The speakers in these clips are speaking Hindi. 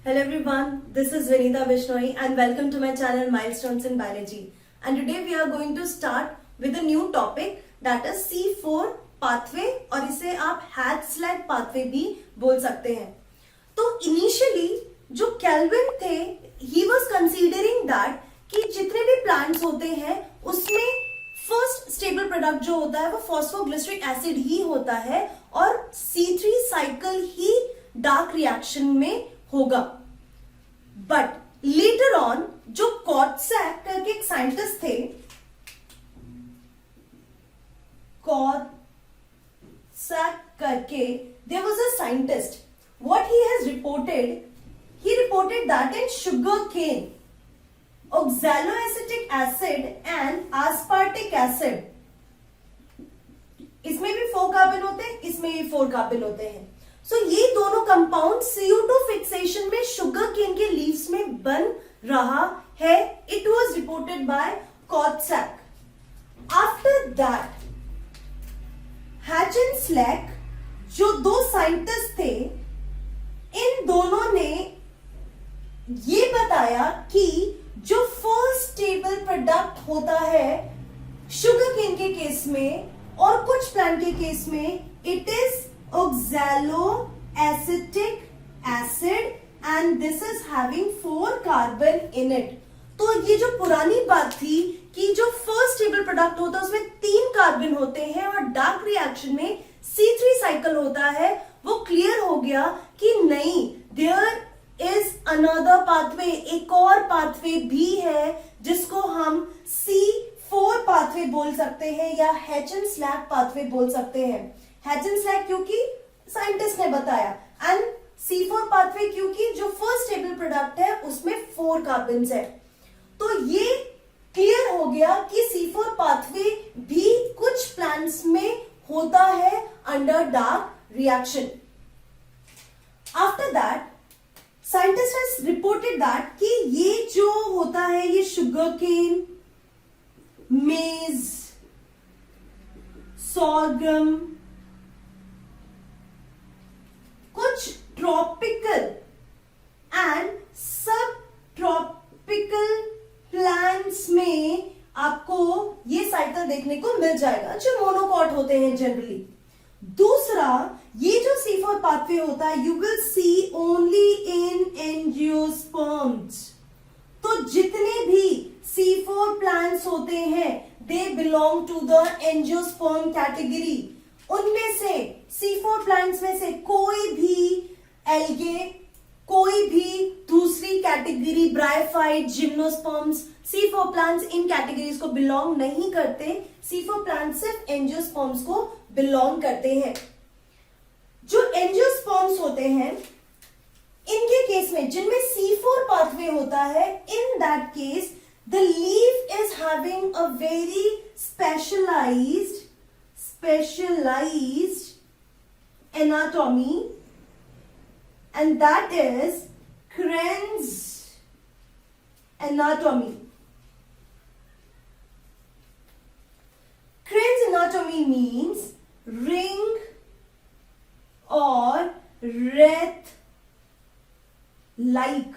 Hello everyone, this is Vinita Vishnoi and welcome to my channel Milestones in Biology. And today we are going to start with a new topic that is C4 pathway और इसे आप Hatch-Slack pathway भी बोल सकते हैं. तो initially जो Kelvin थे, he was considering that कि जितने भी plants होते हैं उसमें फर्स्ट स्टेबल प्रोडक्ट जो होता है वो फॉस्फोग्लिसरिक एसिड ही होता है और C3 साइकिल ही डार्क रिएक्शन में होगा. बट लेटर ऑन जो कॉटसैक करके एक साइंटिस्ट थे, कॉटसैक करके there was a scientist, what he has reported, he reported that in sugar cane oxaloacetic acid and aspartic acid, इसमें भी 4 कार्बन होते हैं, इसमें भी 4 कार्बन होते हैं. सो ये दोनों कंपाउंड CO2 फिक्सेशन में शुगर केन के लीव्स में बन रहा है. It was reported by Kortschak. After that Hatch and Slack जो दो साइंटिस्ट थे, इन दोनों ने ये बताया कि जो फर्स्ट स्टेबल प्रोडक्ट होता है शुगर केन के केस में और कुछ प्लांट के केस में, it is oxaloacetic acid and this is having 4 carbon in it. तो ये जो पुरानी बात थी कि जो फर्स्ट स्टेबल प्रोडक्ट होता है उसमें 3 कार्बन होते हैं और डार्क रिएक्शन में C3 साइकिल होता है, वो क्लियर हो गया कि नहीं, देयर इज अनदर पाथवे, एक और पाथवे भी है जिसको हम C4 पाथवे बोल सकते हैं या हैच एंड स्लैक पाथवे बोल सकते हैं. हैच एंड स्लैक क्योंकि साइंटिस्ट ने बताया, एंड C4 पाथवे क्योंकि जो फर्स्ट स्टेबल प्रोडक्ट है उसमें 4 कार्बन है. तो ये क्लियर हो गया कि C4 पाथवे भी कुछ प्लांट्स में होता है under dark reaction. After that scientist has reported that कि ये जो होता है ये शुगर केन, मेज, सॉर्गम, कुछ ट्रॉपिकल एंड सब ट्रॉपिकल प्लांट्स में आपको ये साइकिल देखने को मिल जाएगा जो मोनोकॉट होते हैं जनरली. दूसरा, ये जो C4 पाथवे होता है you will see only in angiosperms. तो जितने भी C4 प्लांट्स होते हैं they belong to the angiosperm category. उनमें से C4 प्लांट्स में से कोई भी एल्गे, कोई भी दूसरी category bryophyte, gymnosperms, C4 plants in categories को बिलोंग नहीं करते. C4 प्लांट्स सिर्फ एंजियोस्पर्म्स को बिलोंग करते हैं. जो एंजियोस्पर्म्स होते हैं इनके केस में जिनमें C4 पाथवे होता है, in that case the leaf is having a very specialized anatomy, and that is Krenz anatomy. Krenz anatomy means ring or wreath like.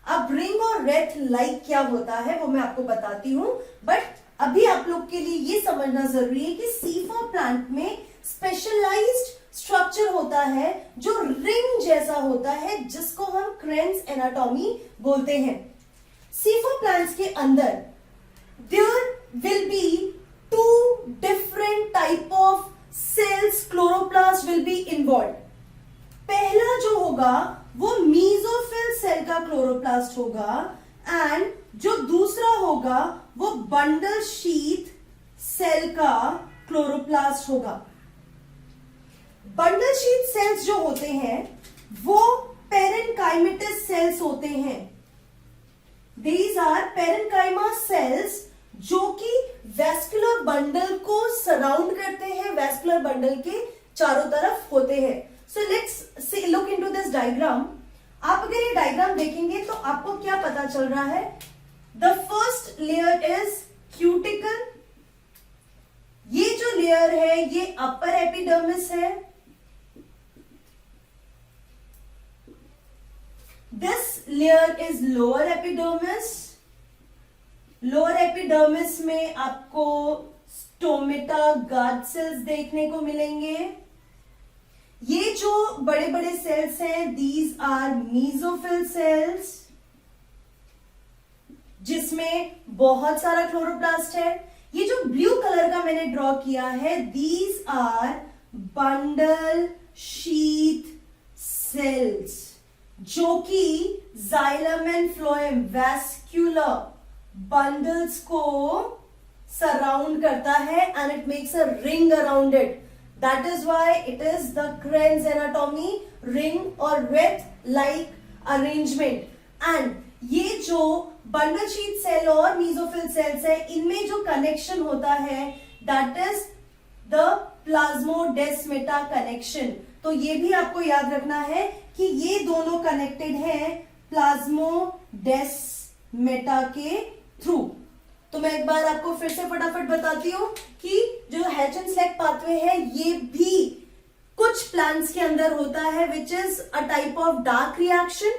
अब रिंग और रेथ लाइक क्या होता है वो मैं आपको बताती हूं, बट अभी आप लोग के लिए ये समझना जरूरी है कि C4 प्लांट में स्पेशलाइज्ड स्ट्रक्चर होता है जो रिंग जैसा होता है जिसको हम क्रेन्स एनाटॉमी बोलते हैं. C4 प्लांट्स के अंदर there will be 2 different type of cells, chloroplast will be involve. पहला जो होगा वो मीजोफिल सेल का क्लोरोप्लास्ट होगा एंड जो दूसरा होगा वो बंडल शीथ सेल का क्लोरोप्लास्ट होगा. बंडल शीथ सेल्स जो होते हैं वो पेरेन्काइमेटस सेल्स होते हैं. दीज आर पेरेन्काइमा सेल्स जो कि वेस्कुलर बंडल को सराउंड करते हैं, वेस्कुलर बंडल के चारों तरफ होते हैं. So let's look into this diagram. आप अगर ये डायग्राम देखेंगे तो आपको क्या पता चल रहा है. The first layer is cuticle. ये जो लेयर है ये अपर एपिडर्मिस है this layer is lower epidermis. Lower epidermis में आपको स्टोमेटा गार्ड सेल्स देखने को मिलेंगे. ये जो बड़े बड़े सेल्स हैं, दीज आर मीजोफिल सेल्स, जिसमें बहुत सारा क्लोरोप्लास्ट है. ये जो ब्लू कलर का मैंने ड्रॉ किया है, these are bundle sheath cells, जो कि xylem and phloem vascular bundles को सराउंड करता है and it makes a ring around it. That is why it is the Kranz anatomy, ring और विथ लाइक अरेंजमेंट. एंड ये जो बंडल शीथ सेल और मीजोफिल सेल्स है, इनमें जो कनेक्शन होता है that is the plasmodesmata connection. तो ये भी आपको याद रखना है कि ये दोनों कनेक्टेड हैं प्लाज्मोडेस्मेटा के थ्रू. तो मैं एक बार आपको फिर से फटाफट बताती हूं कि जो हैच एंड स्लेक पाथवे है, ये भी कुछ प्लांट्स के अंदर होता है, which is a type of dark reaction.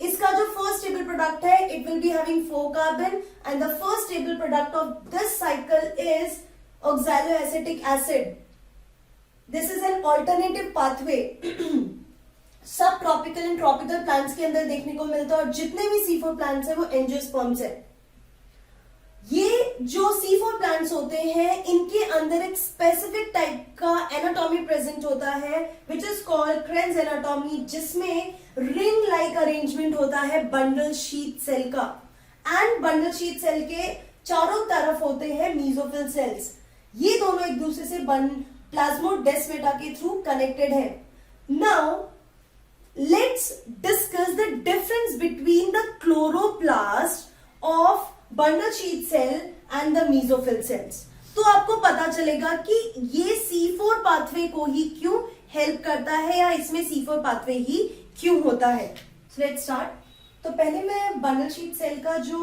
इसका जो फर्स्ट स्टेबल प्रोडक्ट है, it will be having 4 carbon and the first stable product of this cycle is oxaloacetic acid. This is an alternative pathway. सब ट्रॉपिकल एंड ट्रॉपिकल प्लांट्स के अंदर देखने को मिलता है और जितने भी C4 प्लांट्स है वो एंजियोस्पर्म्स है. ये जो C4 प्लांट्स होते हैं, इनके अंदर एक स्पेसिफिक टाइप का एनाटॉमी प्रेजेंट होता है which is called cranes anatomy, जिसमें रिंग लाइक अरेंजमेंट होता है बंडल शीथ सेल का. एंड बंडल शीथ सेल के चारों तरफ होते हैं मीजोफिल सेल्स. ये दोनों एक दूसरे से प्लाज्मोडेस्मेटा के थ्रू कनेक्टेड है. Now let's discuss the difference between the chloroplast of bundle sheath cell and the mesophyll cells. तो आपको पता चलेगा कि ये C4 पाथवे को ही क्यों हेल्प करता है या इसमें C4 पाथवे ही क्यों होता है. Let's start. तो पहले मैं बंडल शीथ सेल का जो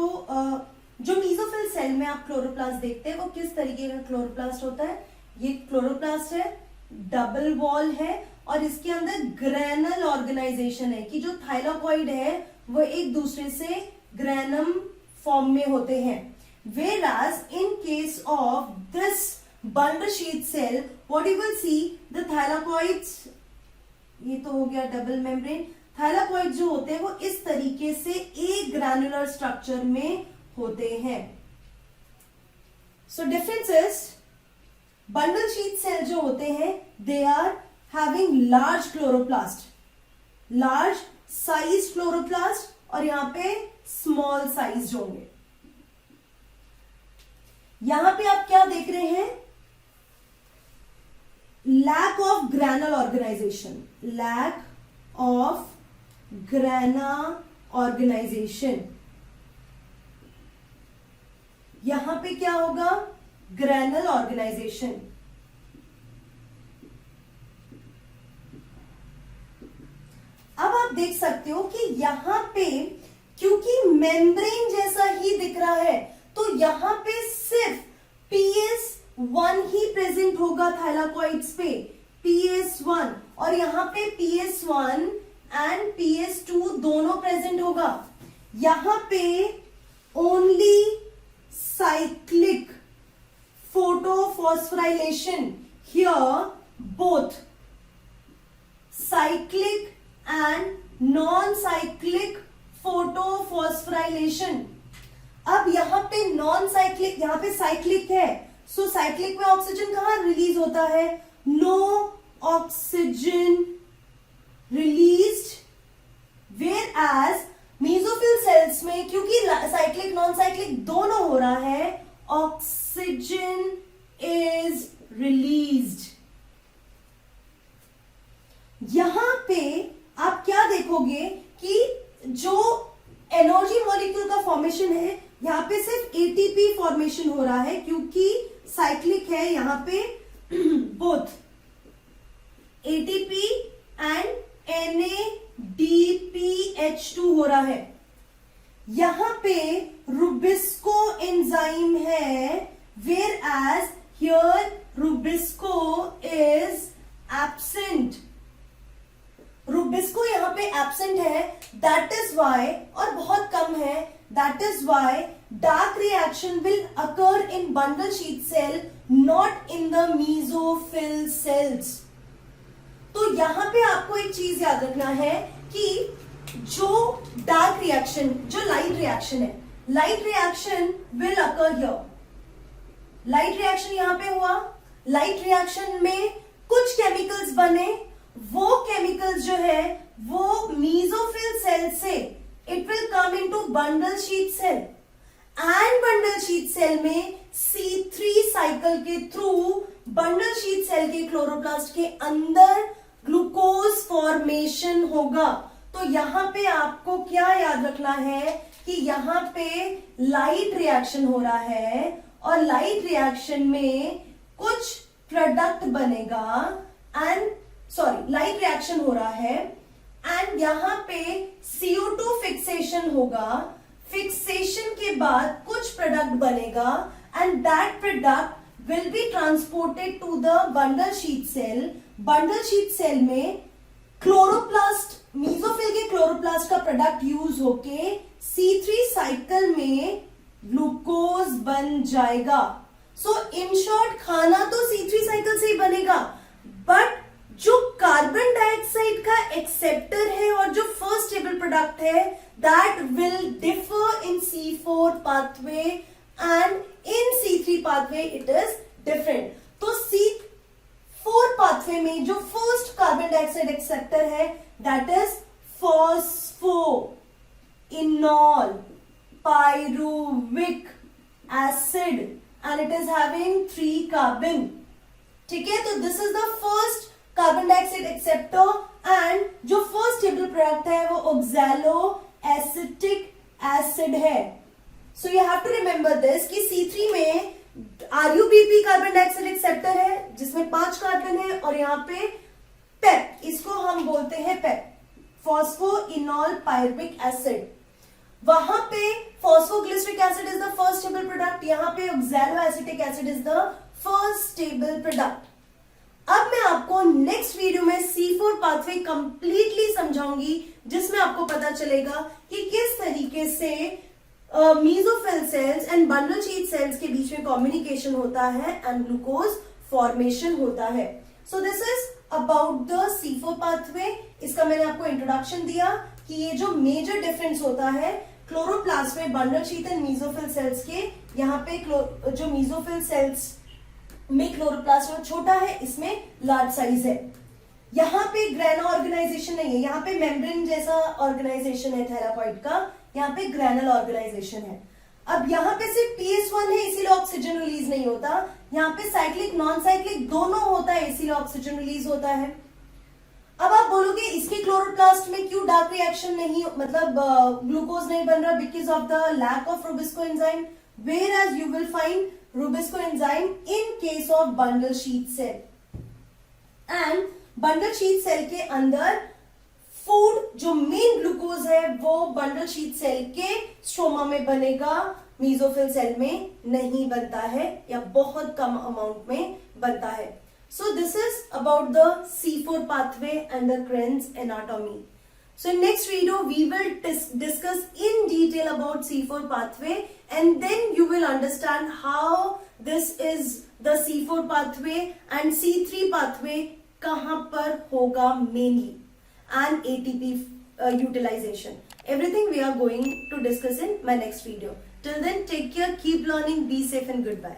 मीजोफिल सेल में आप क्लोरोप्लास्ट देखते हैं, वो किस तरीके का क्लोरोप्लास्ट होता है. ये क्लोरोप्लास्ट है, डबल वॉल है और इसके अंदर ग्रेनल ऑर्गेनाइजेशन है कि जो थाइलाकॉइड है वो एक दूसरे से ग्रेनम फॉर्म में होते हैं. Whereas in case of this bundle sheath cell, what you will see, the thylakoids, ये तो हो गया डबल मेम्ब्रेन. थाइलाकॉइड जो होते हैं वो इस तरीके से एक ग्रैनुलर स्ट्रक्चर में होते हैं. So difference is, bundle sheath cell जो होते हैं, they are having large chloroplast, large size chloroplast, और यहां पे स्मॉल साइज होंगे. यहां पे आप क्या देख रहे हैं, lack of granal organization, lack of grana organization. यहां पे क्या होगा, ग्रैनल ऑर्गेनाइजेशन. अब आप देख सकते हो कि यहां पे क्योंकि मेम्ब्रेन जैसा ही दिख रहा है, तो यहां पे सिर्फ PS1 ही प्रेजेंट होगा थाइलाकॉइड्स पे, PS1, और यहां पे PS1 एंड PS2 दोनों प्रेजेंट होगा. यहां पे only cyclic photosphorylation, here both cyclic and non-cyclic photosphorylation. अब यहां पे नॉन साइक्लिक, यहां पे साइक्लिक है, सो साइक्लिक में ऑक्सीजन कहां रिलीज होता है, no oxygen released. Whereas mesophyll cells में क्योंकि साइक्लिक नॉन साइक्लिक दोनों हो रहा है, ऑक्सीजन इज रिलीज्ड. यहां पे आप क्या देखोगे कि जो एनर्जी मॉलिक्यूल का फॉर्मेशन है, यहां पे सिर्फ एटीपी फॉर्मेशन हो रहा है क्योंकि साइक्लिक है. यहां पे बोथ एटीपी एंड NADPH2 हो रहा है. यहां पे रुबिस्को एंजाइम है, whereas here rubisco is absent. Rubisco यहाँ पे एब्सेंट है, दैट इज वाई, और बहुत कम है, that is why dark reaction will occur in bundle sheet cell, not in the mesophyll cells. तो यहां पे आपको एक चीज याद रखना है कि जो डार्क रिएक्शन, जो लाइट रिएक्शन है, light reaction will occur here. Light reaction यहां पे हुआ, लाइट रिएक्शन में कुछ केमिकल्स बने, वो केमिकल्स जो है वो मीजोफिल सेल से it will come into bundle sheet cell, and bundle sheet cell में C3 साइकिल के थ्रू बंडल शीट सेल के क्लोरोप्लास्ट के अंदर ग्लूकोज फॉर्मेशन होगा। तो यहां पे आपको क्या याद रखना है कि यहां पे लाइट रिएक्शन हो रहा है, और लाइट रिएक्शन में कुछ प्रोडक्ट बनेगा, एंड लाइट रिएक्शन हो रहा है, एंड यहां पे CO2 फिक्सेशन होगा, फिक्सेशन के बाद कुछ प्रोडक्ट बनेगा, and that product will be transported to the bundle sheet cell। Bundle sheet cell में क्लोरोप्लास्ट, मीजोफिल के क्लोरोप्लास्ट का प्रोडक्ट यूज होके C3 साइकिल में ग्लूकोज बन जाएगा। सो इन शॉर्ट खाना तो C3 साइकिल से ही बनेगा, बट जो कार्बन डाइऑक्साइड का एक्सेप्टर है और जो फर्स्ट स्टेबल प्रोडक्ट है, that will differ in C4 pathway and in C3 pathway it is different. तो C4 पाथवे में जो फर्स्ट कार्बन डाइऑक्साइड एक्सेप्टर है that is phospho enol pyruvic acid, and it is having 3 carbon. ठीक है, तो this is the first carbon dioxide acceptor, and जो फर्स्ट स्टेबल प्रोडक्ट है वो ऑक्सैलो एसिटिक एसिड है। So you have to remember this कि C3 में RuBP कार्बन डाइऑक्साइड एक्सेप्टर है जिसमें 5 कार्बन है, और यहाँ पे पेप, इसको हम बोलते हैं पेप, फॉस्फो इनॉल पायरुविक एसिड। वहां पे phosphoglyceric acid is the first stable product, यहाँ पे oxalo acetic acid is the first stable product. अब मैं आपको नेक्स्ट वीडियो में C4 पाथवे कंप्लीटली समझाऊंगी, जिसमें आपको पता चलेगा कि किस तरीके से mesophyll cells and bundle sheath cells के बीच में कम्युनिकेशन होता है एंड ग्लूकोज फॉर्मेशन होता है। So this is about the C4 pathway. इसका मैंने आपको इंट्रोडक्शन दिया कि ये जो मेजर डिफरेंस होता है क्लोरोप्लास्ट में bundle sheath and mesophyll cells के, यहाँ पे जो मीजोफिल सेल्स में क्लोरोप्लास्ट छोटा है, इसमें लार्ज साइज है। यहाँ पे ग्रेना ऑर्गेनाइजेशन नहीं है, यहाँ पे मेम्ब्रेन जैसा ऑर्गेनाइजेशन है थैलाकॉइड का, यहाँ पे ग्रेनल ऑर्गेनाइजेशन है। अब यहाँ पे सिर्फ PS1 है इसीलिए ऑक्सीजन रिलीज नहीं होता, यहाँ पे साइक्लिक नॉन साइक्लिक दोनों होता है इसीलिए ऑक्सीजन रिलीज होता है। अब आप बोलोगे इसके क्लोरोप्लास्ट में क्यों डार्क रिएक्शन नहीं, मतलब ग्लूकोज नहीं बन रहा, because of the lack of rubisco enzyme, whereas you will find rubisco enzyme in case of bundle sheet cell. And bundle sheet cell के अंदर फूड, जो मेन ग्लूकोज है वो बंडल शीट सेल के स्ट्रोमा में बनेगा, मीजोफिल सेल में नहीं बनता है या बहुत कम अमाउंट में बनता है। So this is about the C4 pathway and the Krebs anatomy. So in next video we will discuss in detail about C4 pathway, and then you will understand how this is the C4 pathway and C3 pathway कहां पर होगा mainly, and ATP utilization. Everything we are going to discuss in my next video. Till then, take care, keep learning, be safe and goodbye.